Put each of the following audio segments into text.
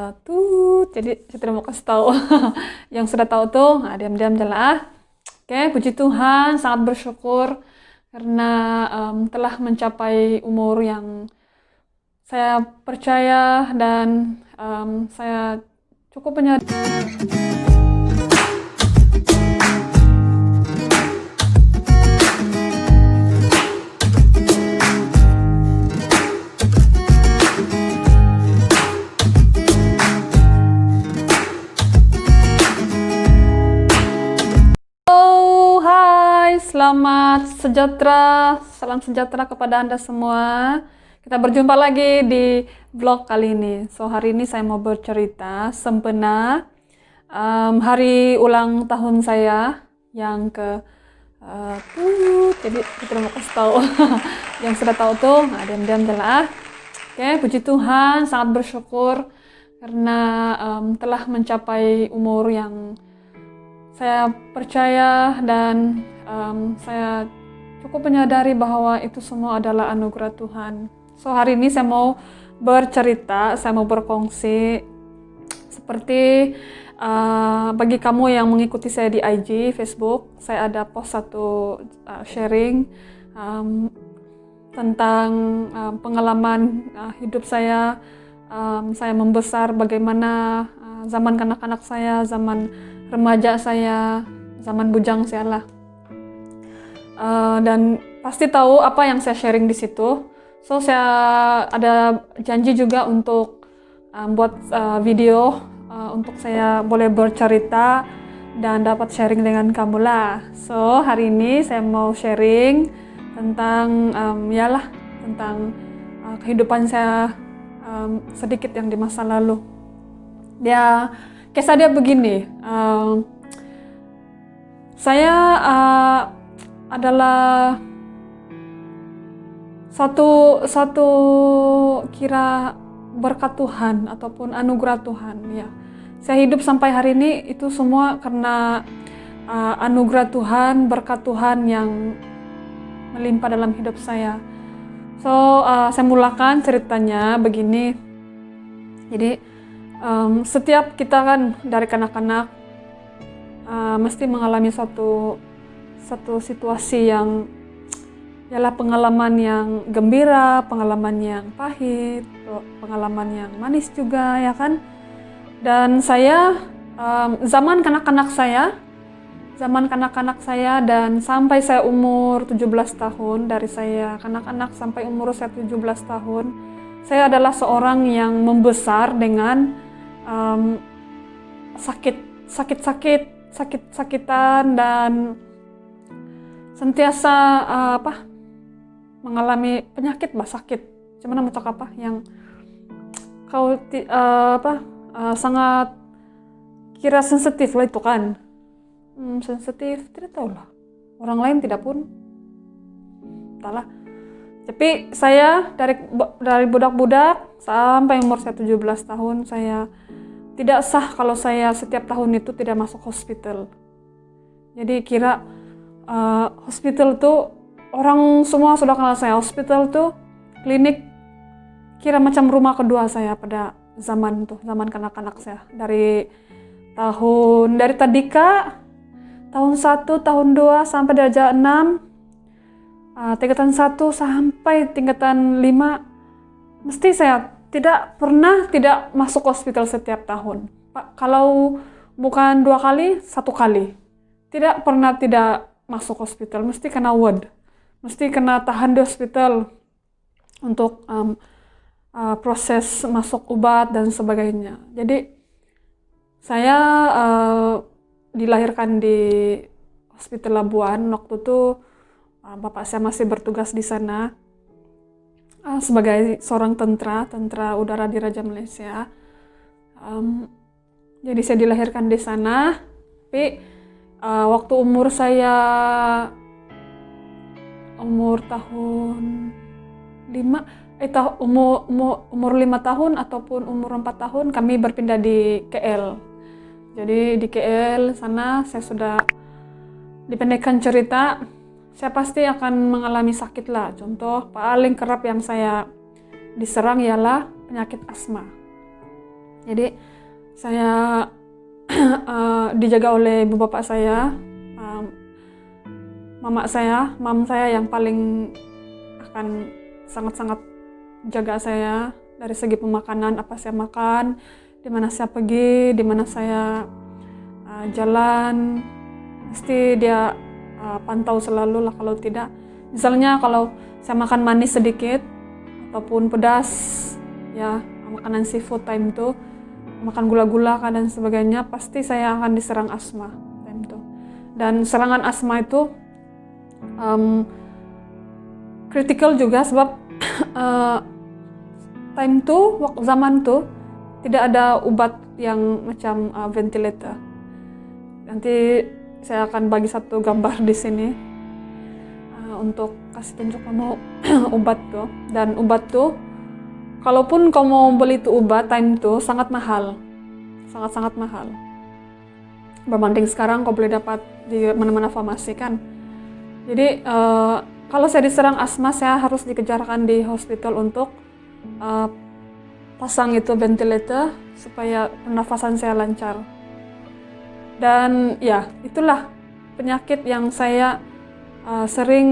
Jadi saya tidak mau kasih tahu. Yang sudah tahu tuh, nah, diam-diam aja lah. Oke, puji Tuhan, sangat bersyukur karena telah mencapai umur yang saya percaya dan saya cukup menyadari. Selamat sejahtera, salam sejahtera kepada Anda semua. Kita berjumpa lagi di vlog kali ini. Hari ini saya mau bercerita sempena hari ulang tahun saya yang ke jadi kita mau kasih tahu. Yang sudah tahu tuh, nah, diam-diam aja lah. Oke, puji Tuhan, sangat bersyukur karena telah mencapai umur yang saya percaya dan saya cukup menyadari bahwa itu semua adalah anugerah Tuhan. Hari ini saya mau bercerita, saya mau berkongsi seperti bagi kamu yang mengikuti saya di IG, Facebook, saya ada post satu sharing tentang pengalaman hidup saya membesar, bagaimana zaman kanak-kanak saya, zaman remaja saya, zaman bujang saya lah. Dan pasti tahu apa yang saya sharing di situ. Saya ada janji juga untuk buat video untuk saya boleh bercerita dan dapat sharing dengan kamu lah. Hari ini saya mau sharing tentang tentang kehidupan saya sedikit yang di masa lalu. Kisah dia begini. Saya adalah satu kira berkat Tuhan ataupun anugerah Tuhan ya. Saya hidup sampai hari ini itu semua karena anugerah Tuhan, berkat Tuhan yang melimpah dalam hidup saya. Saya mulakan ceritanya begini. Jadi setiap kita kan dari kanak-kanak mesti mengalami satu situasi yang ialah pengalaman yang gembira, pengalaman yang pahit, pengalaman yang manis juga ya kan. Dan saya zaman kanak-kanak saya dan sampai saya umur 17 tahun, dari saya kanak-kanak sampai umur saya 17 tahun, saya adalah seorang yang membesar dengan sakit-sakitan dan sentiasa mengalami penyakit sakit. Cuman mau cakap apa yang kau sangat kira sensitif lah itu kan. Sensitif tidak tahu lah. Orang lain tidak pun. Entahlah. Tapi saya dari budak-budak sampai umur saya 17 tahun saya tidak sah kalau saya setiap tahun itu tidak masuk hospital. Jadi kira hospital tuh orang semua sudah kenal saya. Hospital tuh klinik kira macam rumah kedua saya pada zaman kanak-kanak saya. Dari tadika tahun 1, tahun 2 sampai derajat 6, tingkatan 1 sampai tingkatan 5, mesti saya tidak pernah tidak masuk hospital setiap tahun. Kalau bukan 2 kali, 1 kali. Tidak pernah tidak masuk hospital, mesti kena ward, mesti kena tahan di hospital untuk proses masuk obat dan sebagainya. Jadi saya dilahirkan di Hospital Labuan. Waktu itu bapak saya masih bertugas di sana sebagai seorang tentara udara di Raja Malaysia. Jadi saya dilahirkan di sana. Tapi waktu umur saya tahun 5 umur 5 tahun ataupun umur 4 tahun kami berpindah di KL. Jadi di KL sana saya sudah, dipendekkan cerita, saya pasti akan mengalami sakit lah. Contoh paling kerap yang saya diserang ialah penyakit asma. Jadi saya dijaga oleh ibu bapak saya, mam saya yang paling akan sangat-sangat jaga saya dari segi pemakanan, apa saya makan, di mana saya pergi, di mana saya jalan, pasti dia pantau selalu lah. Kalau tidak, misalnya kalau saya makan manis sedikit ataupun pedas, ya makanan seafood time itu, makan gula-gula dan sebagainya, pasti saya akan diserang asma time itu. Dan serangan asma itu kritikal juga sebab time tuh, zaman tuh tidak ada obat yang macam ventilator. Nanti saya akan bagi satu gambar di sini untuk kasih tunjuk kamu obat tuh. Dan obat tuh, kalaupun kamu mau beli itu obat time tuh sangat mahal, sangat-sangat mahal. Berbanding sekarang kau boleh dapat di mana-mana farmasi kan. Jadi kalau saya diserang asma, saya harus dikejarkan di hospital untuk pasang itu ventilator supaya pernafasan saya lancar. Dan ya, itulah penyakit yang saya sering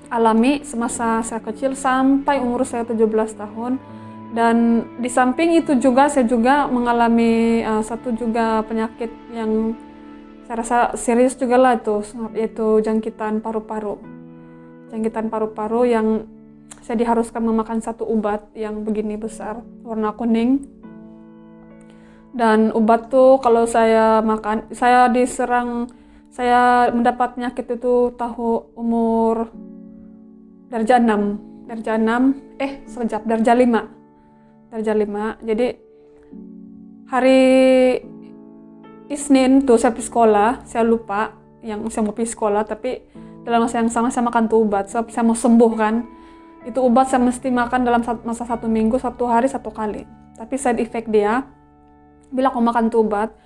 alami semasa saya kecil sampai umur saya 17 tahun. Dan di samping itu juga saya juga mengalami satu juga penyakit yang saya rasa serius juga lah itu, yaitu jangkitan paru-paru. Jangkitan paru-paru yang saya diharuskan memakan satu obat yang begini besar, warna kuning. Dan obat tuh kalau saya makan, saya saya mendapat penyakit itu umur darjah 6. Darjah 5. Jadi hari Isnin tuh saya pergi sekolah, saya lupa yang saya mau pergi sekolah, tapi dalam masa yang sama saya makan tuh obat, sebab saya mau sembuh kan. Itu obat saya mesti makan dalam masa 1 minggu, 1 hari 1 kali. Tapi side effect dia, bila kau makan tuh obat,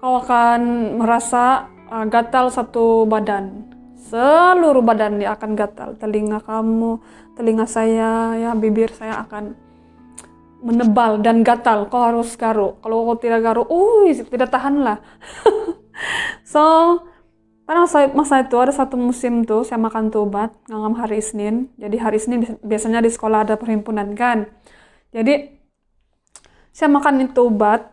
kau akan merasa gatal satu badan. Seluruh badan dia akan gatal. Telinga kamu, telinga saya, ya bibir saya akan menebal dan gatal. Kau harus garu. Kalau kau tidak garu, tidak tahan lah. So, pada masa itu ada satu musim tuh saya makan tuh obat ngangam hari Isnin. Jadi hari Isnin biasanya di sekolah ada perhimpunan kan. Jadi saya makan itu obat,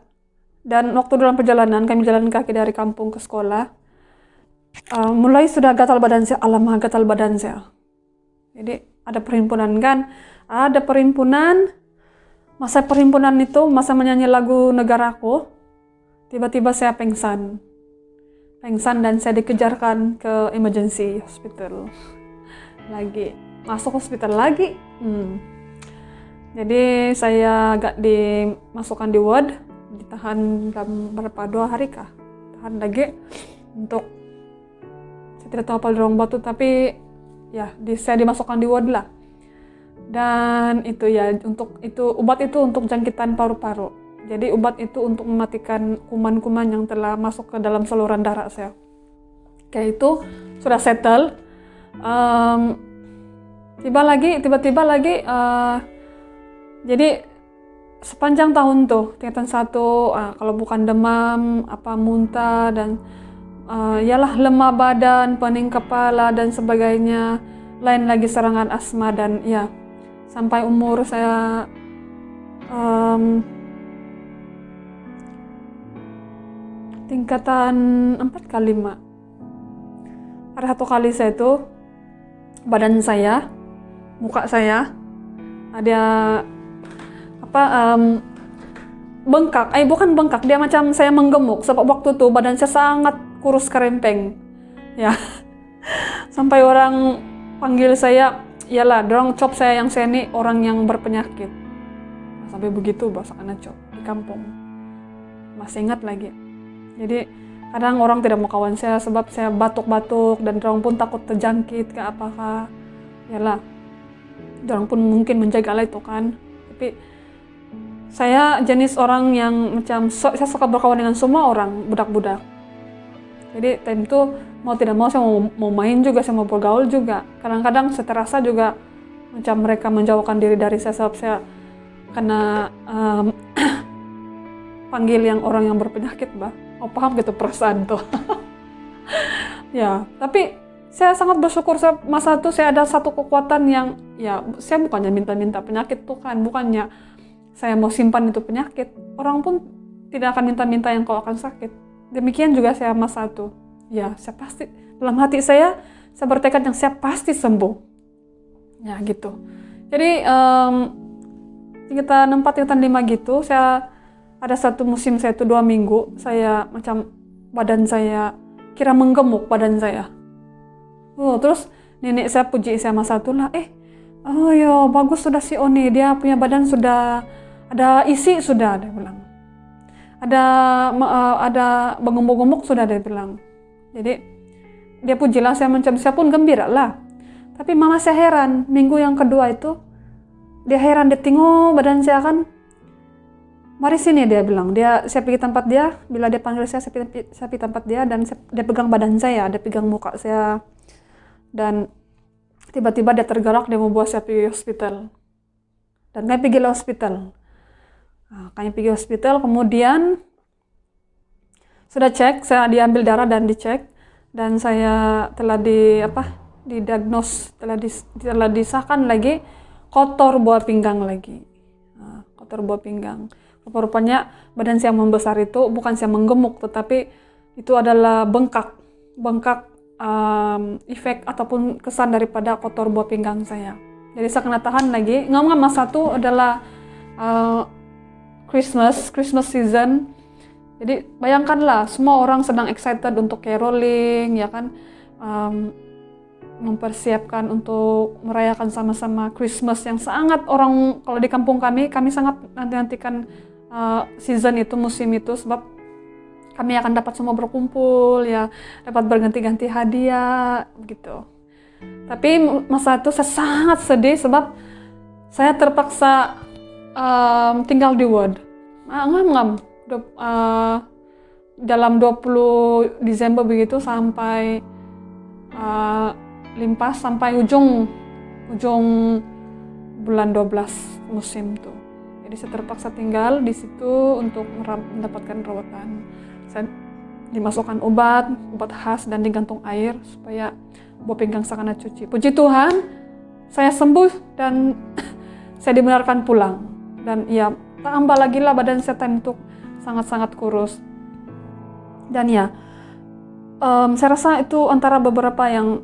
dan waktu dalam perjalanan kami jalan kaki dari kampung ke sekolah, mulai sudah gatal badan saya. Alamak, gatal badan saya. Jadi ada perhimpunan kan, ada perhimpunan. Masa perhimpunan itu, masa menyanyi lagu negaraku, tiba-tiba saya pengsan dan saya dikejarkan ke emergency hospital lagi, masuk hospital lagi. Jadi saya agak dimasukkan di ward, ditahan dalam berapa 2 hari kah, tahan lagi untuk, saya tidak tahu apa dorong batu, tapi ya saya dimasukkan di ward lah. Dan itu ya, obat itu untuk jangkitan paru-paru. Jadi obat itu untuk mematikan kuman-kuman yang telah masuk ke dalam saluran darah saya. Kayak itu sudah settle. Tiba-tiba lagi, jadi sepanjang tahun tuh tingkatan 1, kalau bukan demam, muntah dan yalah lemah badan, pening kepala dan sebagainya. Lain lagi serangan asma. Dan ya, sampai umur saya tingkatan 4 ke 5. Ada satu kali saya itu, badan saya, muka saya ada bengkak. Bukan bengkak, dia macam saya menggemuk. Sebab waktu itu badan saya sangat kurus kerempeng. Ya. Sampai orang panggil saya, iyalah, dorong cop saya yang saya ini orang yang berpenyakit. Sampai begitu bahasa anak cop di kampung. Masih ingat lagi. Jadi kadang orang tidak mau kawan saya sebab saya batuk-batuk, dan dorong pun takut terjangkit ke apakah. Iyalah, dorong pun mungkin menjaga lah itu kan. Tapi saya jenis orang yang macam saya suka berkawan dengan semua orang, budak-budak. Jadi time itu mau tidak mau saya mau main juga, saya mau bergaul juga. Kadang-kadang saya terasa juga macam mereka menjauhkan diri dari saya sebab saya kena panggil yang orang yang berpenyakit, Mbak. Oh, paham gitu perasaan tuh. Ya, tapi saya sangat bersyukur masa itu saya ada satu kekuatan yang, ya saya bukannya minta-minta penyakit Tuhan, bukannya saya mau simpan itu penyakit. Orang pun tidak akan minta-minta yang kau akan sakit. Demikian juga saya masa itu. Ya, saya pasti, dalam hati saya bertekad yang saya pasti sembuh. Ya gitu. Jadi tingkatan 4, tingkatan 5 gitu, saya ada satu musim saya itu 2 minggu, saya macam badan saya kira menggemuk badan saya. Terus nenek saya puji saya masa itu lah, oh yo bagus sudah si Oni, dia punya badan sudah ada isi sudah, dia bilang. Ada gemuk-gemuk sudah, dia bilang. Jadi dia pujilah saya, macam saya pun gembira lah. Tapi mama saya heran, minggu yang kedua itu dia heran, dia tengok badan saya kan, mari sini dia bilang, saya pergi tempat dia, bila dia panggil saya pergi tempat dia, dan dia pegang badan saya, dia pegang muka saya, dan tiba-tiba dia tergerak, dia mau bawa saya pergi hospital, dan kami pergi ke hospital. Kami pergi hospital, kemudian sudah cek, saya diambil darah dan dicek, dan saya telah didiagnos, telah disahkan lagi kotor buah pinggang lagi. Kotor buah pinggang. Rupa-rupanya badan saya membesar itu bukan saya menggemuk, tetapi itu adalah bengkak efek ataupun kesan daripada kotor buah pinggang saya. Jadi saya kena tahan lagi. Ngomong masa itu adalah Christmas season. Jadi bayangkanlah, semua orang sedang excited untuk caroling, ya kan, mempersiapkan untuk merayakan sama-sama Christmas yang sangat orang, kalau di kampung kami sangat nanti-nantikan season itu, musim itu, sebab kami akan dapat semua berkumpul, ya, dapat berganti-ganti hadiah, begitu. Tapi masa itu saya sangat sedih sebab saya terpaksa tinggal di ward. Dalam 20 Desember begitu sampai limpas sampai ujung bulan 12 musim tuh. Jadi saya terpaksa tinggal di situ untuk mendapatkan rawatan. Saya dimasukkan obat khas dan digantung air supaya buah pinggang saya kena cuci. Puji Tuhan, saya sembuh dan saya dibenarkan pulang. Dan ya, tambah lagi lah badan saya untuk sangat-sangat kurus. Dan ya, saya rasa itu antara beberapa yang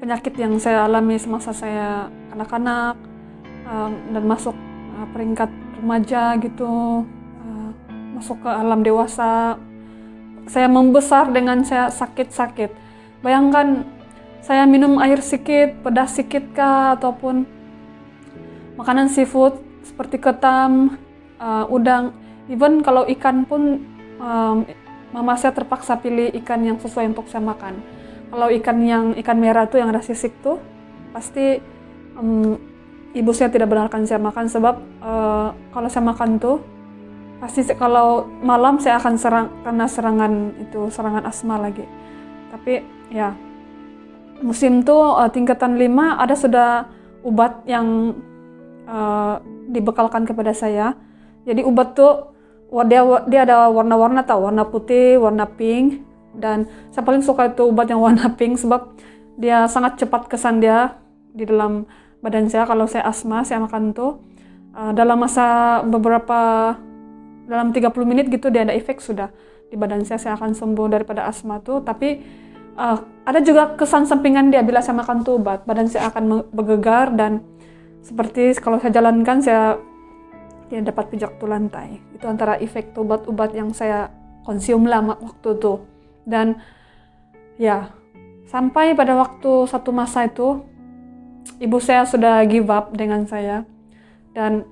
penyakit yang saya alami semasa saya kanak-kanak dan masuk peringkat remaja gitu, masuk ke alam dewasa. Saya membesar dengan saya sakit-sakit. Bayangkan saya minum air sedikit, pedas sedikit kah, ataupun makanan seafood seperti ketam, udang, even kalau ikan pun mama saya terpaksa pilih ikan yang sesuai untuk saya makan. Kalau ikan merah itu yang ada sisik tuh, pasti ibu saya tidak benarkan saya makan sebab kalau saya makan tuh pasti kalau malam saya akan kena serangan asma lagi. Tapi ya, musim tuh tingkatan 5 ada sudah obat yang dibekalkan kepada saya. Jadi obat tuh dia ada warna-warna, warna putih, warna pink, dan saya paling suka itu obat yang warna pink sebab dia sangat cepat kesan dia di dalam badan saya. Kalau saya asma, saya makan tuh dalam 30 menit gitu dia ada efek sudah di badan saya akan sembuh daripada asma tuh. Tapi ada juga kesan sampingan dia bila saya makan tuh obat, badan saya akan bergegar, dan seperti kalau saya jalankan saya tidak dapat pijak tuh lantai. Itu antara efek obat-obat yang saya konsum lama waktu itu. Dan ya, sampai pada waktu satu masa itu ibu saya sudah give up dengan saya, dan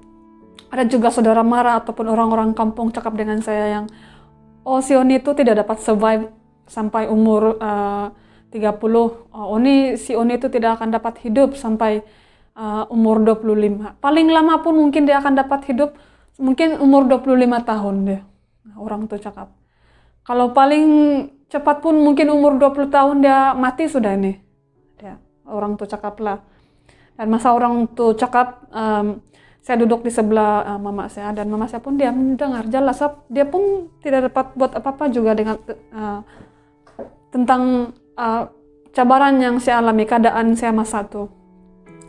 ada juga saudara mara ataupun orang-orang kampung cakap dengan saya yang, si Oni itu tidak dapat survive sampai umur 30. Si Oni itu tidak akan dapat hidup sampai umur 25. Paling lama pun mungkin dia akan dapat hidup mungkin umur 25 tahun dia. Orang tuh cakap. Kalau paling cepat pun mungkin umur 20 tahun dia mati sudah ini. Orang tuh cakap lah. Dan masa orang tuh cakap, saya duduk di sebelah mama saya, dan mama saya pun dia mendengar jelas. Dia pun tidak dapat buat apa-apa juga dengan tentang cabaran yang saya alami, keadaan saya masa itu.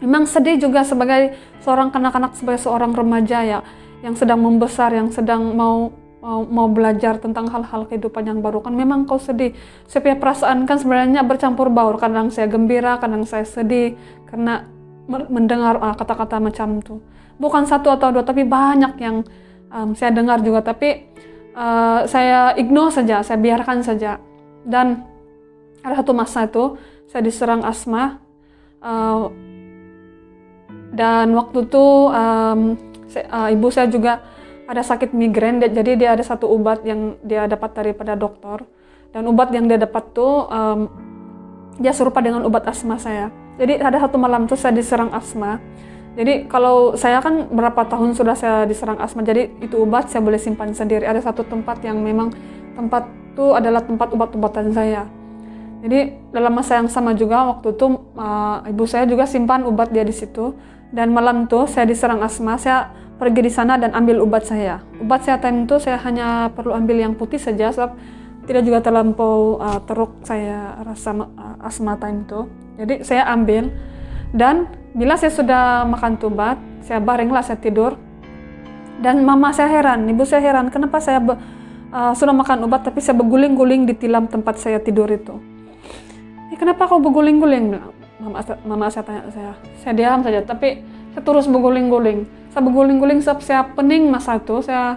Memang sedih juga sebagai seorang kanak-kanak, sebagai seorang remaja ya, yang sedang membesar, yang sedang mau belajar tentang hal-hal kehidupan yang baru kan. Memang kau sedih. Saya punya perasaan kan sebenarnya bercampur baur. Kadang saya gembira, kadang saya sedih karena mendengar kata-kata macam itu. Bukan satu atau dua, tapi banyak yang saya dengar juga. Tapi saya ignore saja, saya biarkan saja. Dan ada satu masa itu saya diserang asma. Dan waktu itu ibu saya juga ada sakit migrain, jadi dia ada satu obat yang dia dapat daripada dokter. Dan obat yang dia dapat tuh dia serupa dengan obat asma saya. Jadi ada satu malam tuh saya diserang asma. Jadi kalau saya kan berapa tahun sudah saya diserang asma, jadi itu obat saya boleh simpan sendiri. Ada satu tempat yang memang tempat itu adalah tempat obat-obatan saya. Jadi dalam masa yang sama juga waktu itu ibu saya juga simpan obat dia di situ. Dan malam itu saya diserang asma, saya pergi di sana dan ambil obat saya. Obat saya time itu saya hanya perlu ambil yang putih saja, sebab tidak juga terlampau teruk saya rasa asma time itu. Jadi saya ambil, dan bila saya sudah makan obat, saya baringlah, saya tidur. Dan mama saya heran, ibu saya heran, kenapa saya sudah makan obat tapi saya berguling-guling di tilam tempat saya tidur itu. Kenapa kau berguling-guling? Mama saya tanya saya diam saja, tapi saya terus berguling-guling. Saya berguling-guling sebab saya pening masa itu, saya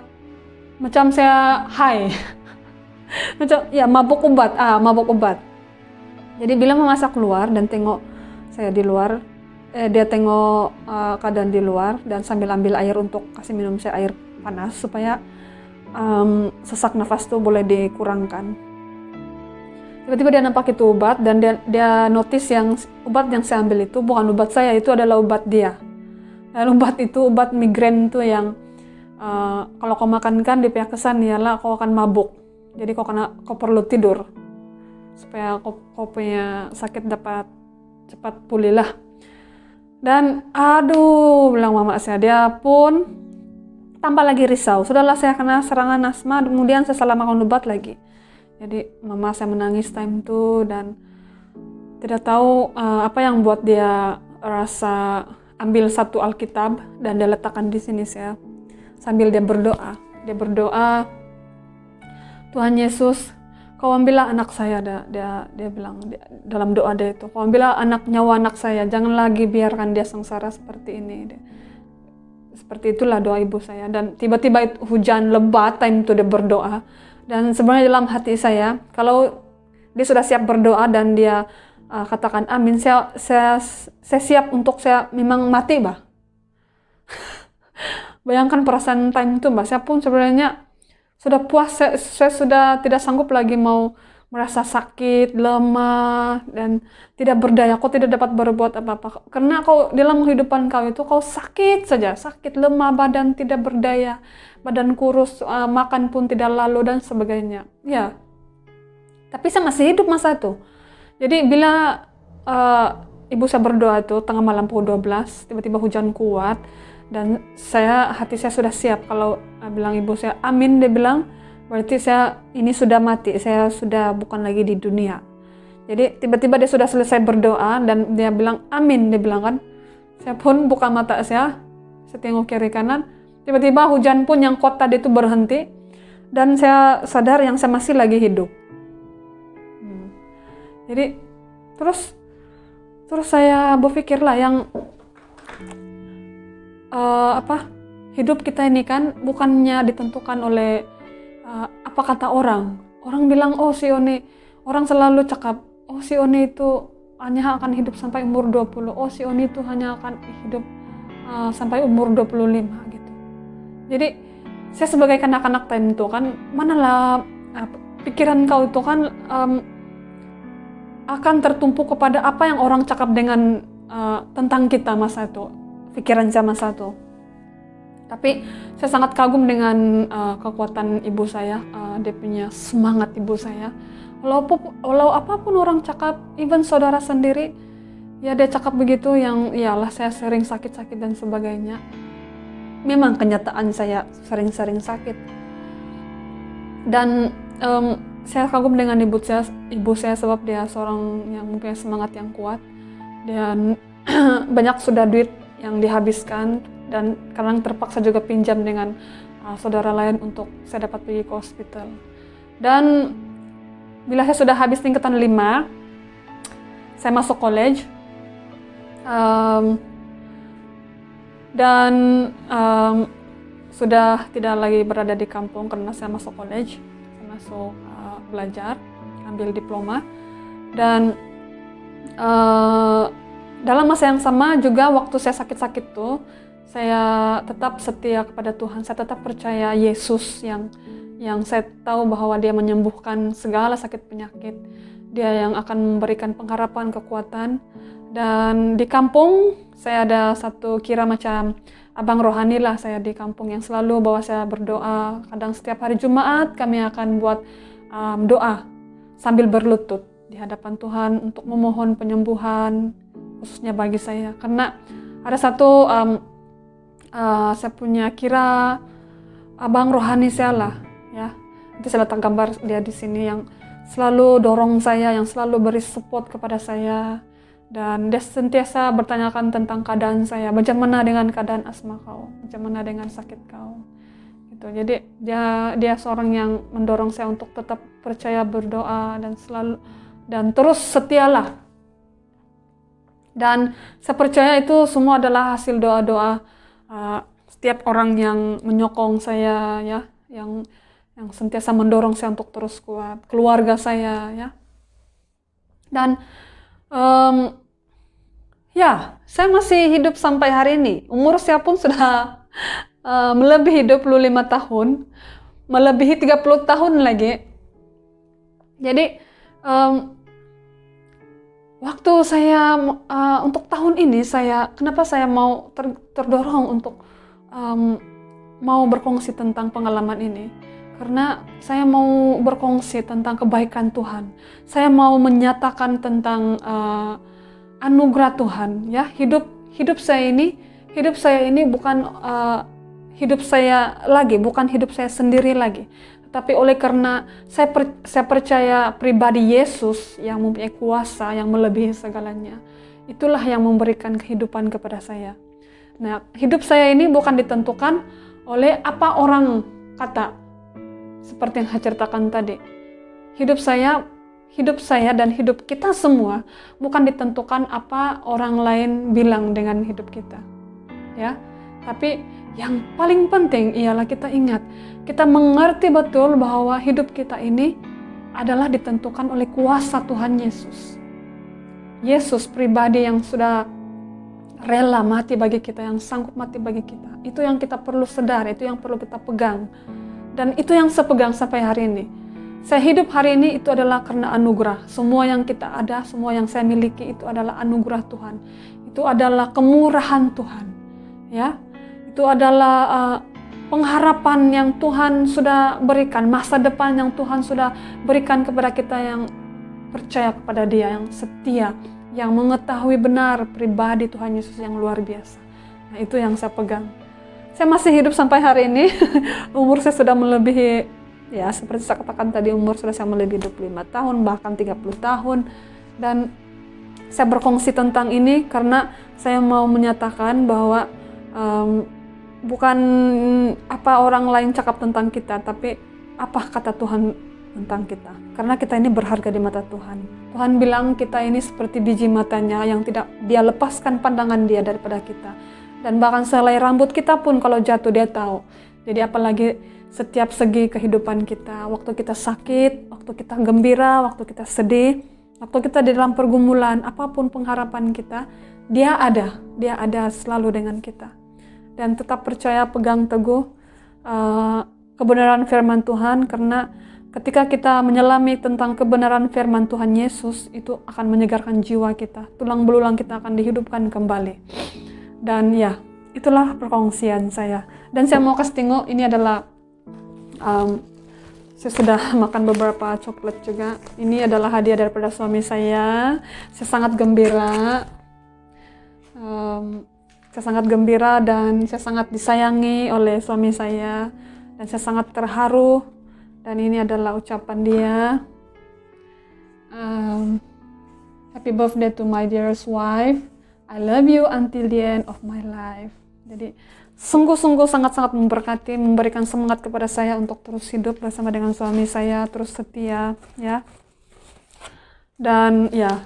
macam saya high. Macam ya mabuk obat. Jadi bila mama saya keluar dan tengok saya di luar, dia tengok keadaan di luar dan sambil ambil air untuk kasih minum saya air panas supaya sesak nafas itu boleh dikurangkan. Tiba-tiba dia nampak itu obat, dan dia notice yang obat yang saya ambil itu bukan obat saya, itu adalah obat dia. Dan obat itu obat migrain itu yang kalau kau makan kan dia punya kesan ialah kau akan mabuk. Jadi kau perlu tidur supaya kau punya sakit dapat cepat pulih lah. Dan aduh, bilang mama saya, dia pun tambah lagi risau. Sudahlah saya kena serangan asma, kemudian saya salah makan obat lagi. Jadi mama saya menangis time itu dan tidak tahu apa yang buat dia rasa ambil satu Alkitab dan dia letakkan di sini saya sambil dia berdoa. Dia berdoa, Tuhan Yesus, kau ambillah anak saya. Dia bilang dalam doa dia itu, kau ambillah nyawa anak saya, jangan lagi biarkan dia sengsara seperti ini. Seperti itulah doa ibu saya. Dan tiba-tiba hujan lebat time itu dia berdoa. Dan sebenarnya dalam hati saya, kalau dia sudah siap berdoa dan dia katakan amin, saya siap untuk saya memang mati, bah. Bayangkan perasaan time itu, bah. Saya pun sebenarnya sudah puas, saya sudah tidak sanggup lagi mau merasa sakit, lemah, dan tidak berdaya. Kau tidak dapat berbuat apa-apa. Karena kau dalam kehidupan kau itu, kau sakit saja. Sakit, lemah, badan tidak berdaya. Badan kurus, makan pun tidak lalu, dan sebagainya. Ya, tapi saya masih hidup masa itu. Jadi bila ibu saya berdoa itu, tengah malam pukul 12, tiba-tiba hujan kuat. Dan hati saya sudah siap. Kalau bilang ibu saya, amin, dia bilang, berarti saya ini sudah mati, saya sudah bukan lagi di dunia. Jadi tiba-tiba dia sudah selesai berdoa dan dia bilang amin, dia bilang kan. Saya pun buka mata saya tengok kiri kanan, tiba-tiba hujan pun yang kuat tadi itu berhenti dan saya sadar yang saya masih lagi hidup. Jadi terus saya berpikirlah yang hidup kita ini kan bukannya ditentukan oleh apa kata orang. Orang bilang, oh si Oni, orang selalu cakap, oh si Oni itu hanya akan hidup sampai umur 20, oh si Oni itu hanya akan hidup sampai umur 25 gitu. Jadi saya sebagai kanak-kanak time itu kan, manalah pikiran kau itu kan akan tertumpu kepada apa yang orang cakap dengan tentang kita masa itu, pikiran saya masa itu. Tapi saya sangat kagum dengan kekuatan ibu saya, dia punya semangat ibu saya. Walau apapun orang cakap, even saudara sendiri, ya dia cakap begitu yang iyalah saya sering sakit-sakit dan sebagainya. memang kenyataan saya sering-sering sakit. Dan saya kagum dengan ibu saya sebab dia seorang yang mempunyai semangat yang kuat. Dan banyak sudah duit yang dihabiskan, dan kadang terpaksa juga pinjam dengan saudara lain untuk saya dapat pergi ke hospital. Dan bila saya sudah habis tingkatan 5, saya masuk college. Dan sudah tidak lagi berada di kampung karena saya masuk college. Saya masuk belajar, ambil diploma. Dan dalam masa yang sama juga waktu saya sakit-sakit tuh, saya tetap setia kepada Tuhan. Saya tetap percaya Yesus yang saya tahu bahwa Dia menyembuhkan segala sakit penyakit. Dia yang akan memberikan pengharapan, kekuatan. Dan di kampung saya ada satu kira macam abang rohani lah saya di kampung yang selalu bawa saya berdoa. Kadang setiap hari Jumat kami akan buat doa sambil berlutut di hadapan Tuhan untuk memohon penyembuhan khususnya bagi saya. Karena ada satu saya punya kira abang rohani saya lah, ya. Nanti saya letak gambar dia di sini yang selalu dorong saya, yang selalu beri support kepada saya. Dan dia sentiasa bertanyakan tentang keadaan saya. Bagaimana dengan keadaan asma kau? Bagaimana dengan sakit kau? Gitu. Jadi dia seorang yang mendorong saya untuk tetap percaya berdoa dan terus setialah. Dan saya percaya itu semua adalah hasil doa-doa setiap orang yang menyokong saya, ya, yang sentiasa mendorong saya untuk terus kuat, keluarga saya, ya. Dan ya, saya masih hidup sampai hari ini. Umur saya pun sudah melebihi 25 tahun, melebihi 30 tahun lagi. Jadi waktu saya untuk tahun ini kenapa saya mau terdorong untuk mau berkongsi tentang pengalaman ini? Karena saya mau berkongsi tentang kebaikan Tuhan. Saya mau menyatakan tentang anugerah Tuhan, ya. Hidup saya ini bukan hidup saya lagi, bukan hidup saya sendiri lagi. Tapi oleh karena saya percaya pribadi Yesus yang mempunyai kuasa yang melebihi segalanya. Itulah yang memberikan kehidupan kepada saya. Nah, hidup saya ini bukan ditentukan oleh apa orang kata. Seperti yang saya ceritakan tadi. Hidup saya dan hidup kita semua bukan ditentukan apa orang lain bilang dengan hidup kita. Ya. Tapi yang paling penting ialah kita ingat, kita mengerti betul bahwa hidup kita ini adalah ditentukan oleh kuasa Tuhan Yesus. Yesus pribadi yang sudah rela mati bagi kita, yang sanggup mati bagi kita. Itu yang kita perlu sadar, itu yang perlu kita pegang. Dan itu yang saya pegang sampai hari ini. Saya hidup hari ini itu adalah karena anugerah. Semua yang kita ada, semua yang saya miliki itu adalah anugerah Tuhan. Itu adalah kemurahan Tuhan. Ya, itu adalah pengharapan yang Tuhan sudah berikan, masa depan yang Tuhan sudah berikan kepada kita yang percaya kepada Dia, yang setia, yang mengetahui benar pribadi Tuhan Yesus yang luar biasa. Nah, itu yang saya pegang. Saya masih hidup sampai hari ini. Umur saya sudah melebihi, ya seperti saya katakan tadi, umur sudah saya melebihi 25 tahun, bahkan 30 tahun. Dan saya berkongsi tentang ini karena saya mau menyatakan bahwa bukan apa orang lain cakap tentang kita, tapi apa kata Tuhan tentang kita. Karena kita ini berharga di mata Tuhan. Tuhan bilang kita ini seperti biji matanya yang tidak Dia lepaskan pandangan Dia daripada kita. Dan bahkan selai rambut kita pun kalau jatuh Dia tahu. Jadi apalagi setiap segi kehidupan kita. Waktu kita sakit, waktu kita gembira, waktu kita sedih, waktu kita di dalam pergumulan, apapun pengharapan kita, Dia ada selalu dengan kita. Dan tetap percaya, pegang teguh kebenaran firman Tuhan, karena ketika kita menyelami tentang kebenaran firman Tuhan Yesus, itu akan menyegarkan jiwa kita. Tulang belulang kita akan dihidupkan kembali. Dan ya, itulah perkongsian saya. Dan saya mau kasih tengok, ini adalah saya sudah makan beberapa coklat juga. Ini adalah hadiah daripada suami saya. Saya sangat gembira. Saya sangat gembira dan saya sangat disayangi oleh suami saya. Dan saya sangat terharu. Dan ini adalah ucapan dia. Happy birthday to my dearest wife. I love you until the end of my life. Jadi sungguh-sungguh sangat-sangat memberkati, memberikan semangat kepada saya untuk terus hidup bersama dengan suami saya, terus setia, ya. Dan ya,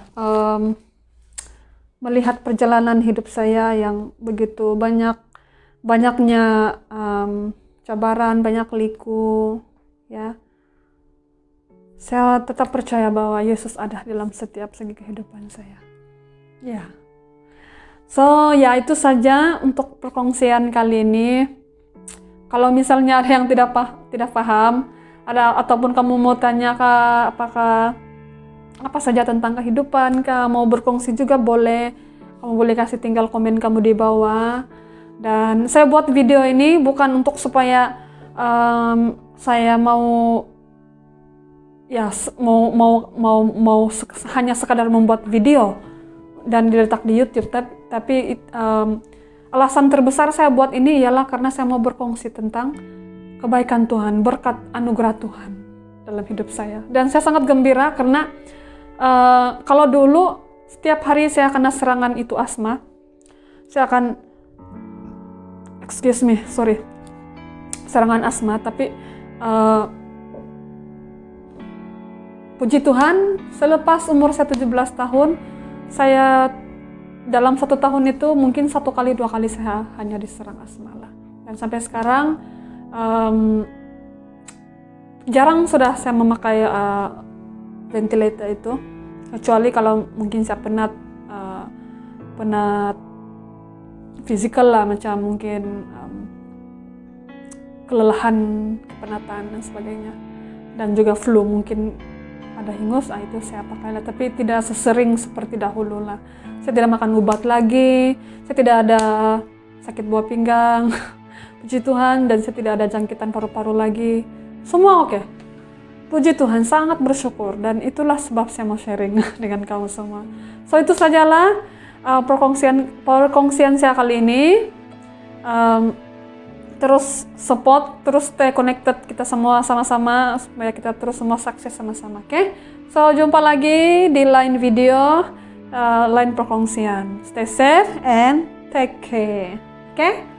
melihat perjalanan hidup saya yang begitu banyaknya cabaran, banyak liku, ya. Saya tetap percaya bahwa Yesus ada dalam setiap segi kehidupan saya. Ya. So, ya itu saja untuk perkongsian kali ini. Kalau misalnya ada yang tidak paham, ataupun kamu mau tanya apa saja tentang kehidupan, mau berkongsi juga boleh. Kamu boleh kasih tinggal komen kamu di bawah. Dan saya buat video ini bukan untuk supaya saya mau hanya sekadar membuat video dan diletak di YouTube, tapi alasan terbesar saya buat ini ialah karena saya mau berkongsi tentang kebaikan Tuhan, berkat anugerah Tuhan dalam hidup saya. Dan saya sangat gembira karena kalau dulu setiap hari saya kena serangan itu asma, saya akan serangan asma, tapi puji Tuhan, selepas umur saya 17 tahun, saya dalam 1 tahun itu mungkin 1 kali 2 kali saya hanya diserang asma lah. Dan sampai sekarang jarang sudah saya memakai ventilator itu, kecuali kalau mungkin saya penat fisikal lah, macam mungkin kelelahan, kepenatan dan sebagainya, dan juga flu mungkin ada hingus, itu saya pakai lah, tapi tidak sesering seperti dahulu lah. Saya tidak makan obat lagi, saya tidak ada sakit buah pinggang, puji Tuhan, dan saya tidak ada jangkitan paru-paru lagi. Semua oke. Puji Tuhan, sangat bersyukur, dan itulah sebab saya mau sharing dengan kamu semua. So itu sajalah perkongsian saya kali ini. Terus support, terus stay connected kita semua sama-sama supaya kita terus semua sukses sama-sama, oke? So jumpa lagi di lain video, lain perkongsian. Stay safe and take care, oke?